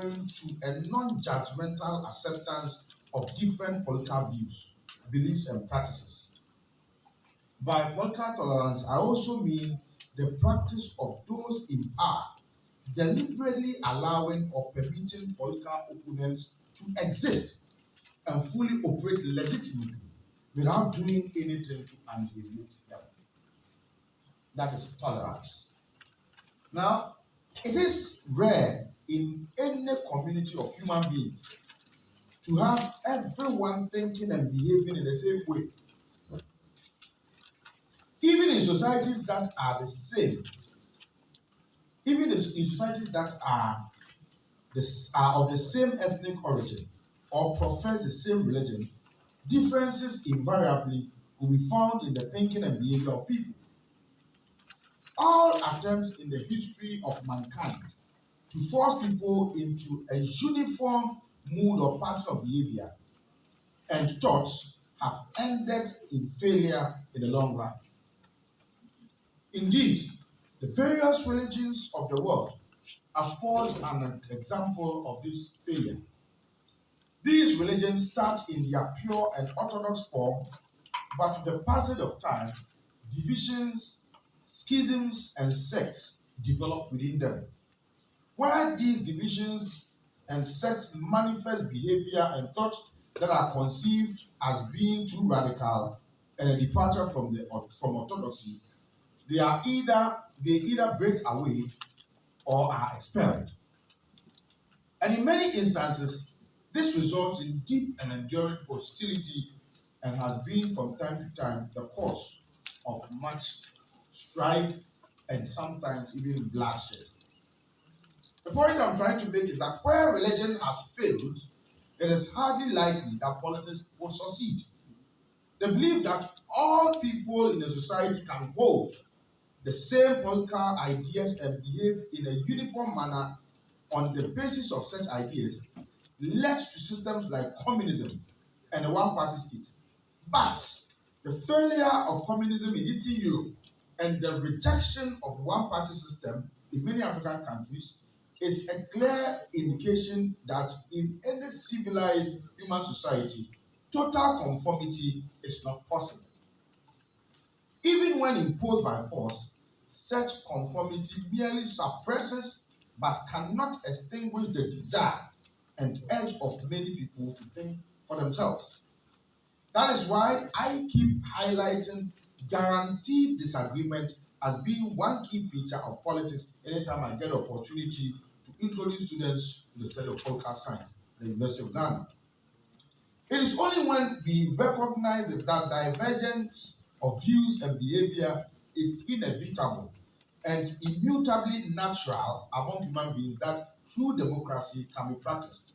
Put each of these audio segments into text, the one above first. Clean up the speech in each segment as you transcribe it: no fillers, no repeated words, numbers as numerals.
referring to a non-judgmental acceptance of different political views, beliefs, and practices. By political tolerance, I also mean the practice of those in power deliberately allowing or permitting political opponents to exist and fully operate legitimately without doing anything to annihilate them. That is tolerance. Now, it is rare in any community of human beings to have everyone thinking and behaving in the same way. Even in societies that are the same, even in societies that are of the same ethnic origin or profess the same religion, differences invariably will be found in the thinking and behavior of people. All attempts in the history of mankind to force people into a uniform mood or pattern of behavior and thoughts have ended in failure in the long run. Indeed, the various religions of the world afford an example of this failure. These religions start in their pure and orthodox form, but with the passage of time, divisions, schisms, and sects develop within them. Where these divisions and sects manifest behavior and thoughts that are conceived as being too radical and a departure from orthodoxy, they either break away or are expelled. And in many instances, this results in deep and enduring hostility and has been from time to time the cause of much strife and sometimes even bloodshed. The point I'm trying to make is that where religion has failed, it is hardly likely that politics will succeed. The belief that all people in a society can hold the same political ideas and behave in a uniform manner on the basis of such ideas led to systems like communism and a one-party state. But the failure of communism in Eastern Europe and the rejection of the one-party system in many African countries is a clear indication that in any civilized human society, total conformity is not possible. Even when imposed by force, such conformity merely suppresses but cannot extinguish the desire and urge of many people to think for themselves. That is why I keep highlighting guaranteed disagreement as being one key feature of politics anytime I get an opportunity to introduce students to the study of political science at the University of Ghana. It is only when we recognize that divergence of views and behavior is inevitable and immutably natural among human beings that true democracy can be practiced.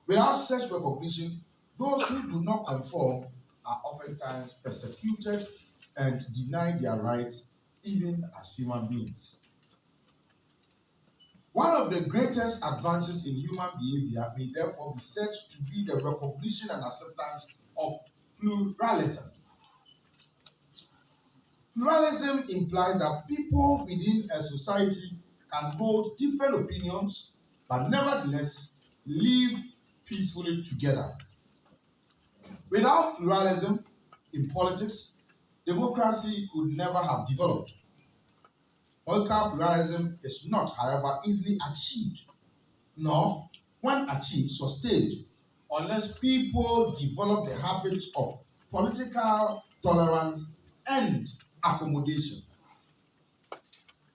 Without such recognition, those who do not conform are oftentimes persecuted and denied their rights even as human beings. One of the greatest advances in human behavior may therefore be said to be the recognition and acceptance of pluralism. Pluralism implies that people within a society can hold different opinions but nevertheless live peacefully together. Without pluralism in politics, democracy could never have developed. Political pluralism is not, however, easily achieved, nor, when achieved, sustained, unless people develop the habits of political tolerance and accommodation.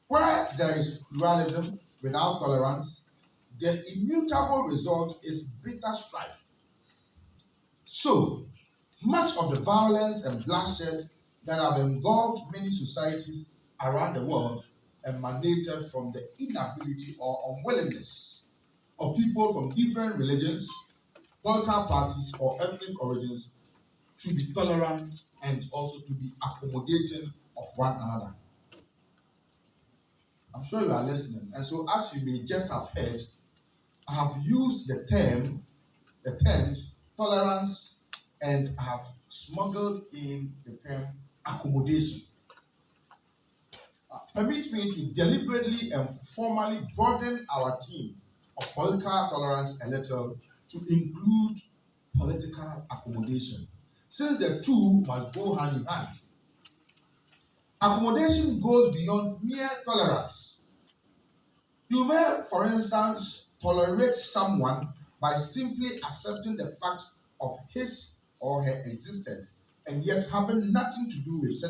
Where there is pluralism without tolerance, the immutable result is bitter strife. So, much of the violence and bloodshed that have engulfed many societies around the world emanated from the inability or unwillingness of people from different religions, political parties, or ethnic origins to be tolerant and also to be accommodating of one another. I'm sure you are listening. And so, as you may just have heard, I have used the terms tolerance, and I have smuggled in the term accommodation. Permit me to deliberately and formally broaden our theme of political tolerance a little to include political accommodation, since the two must go hand in hand. Accommodation goes beyond mere tolerance. You may, for instance, tolerate someone by simply accepting the fact of his or her existence and yet having nothing to do with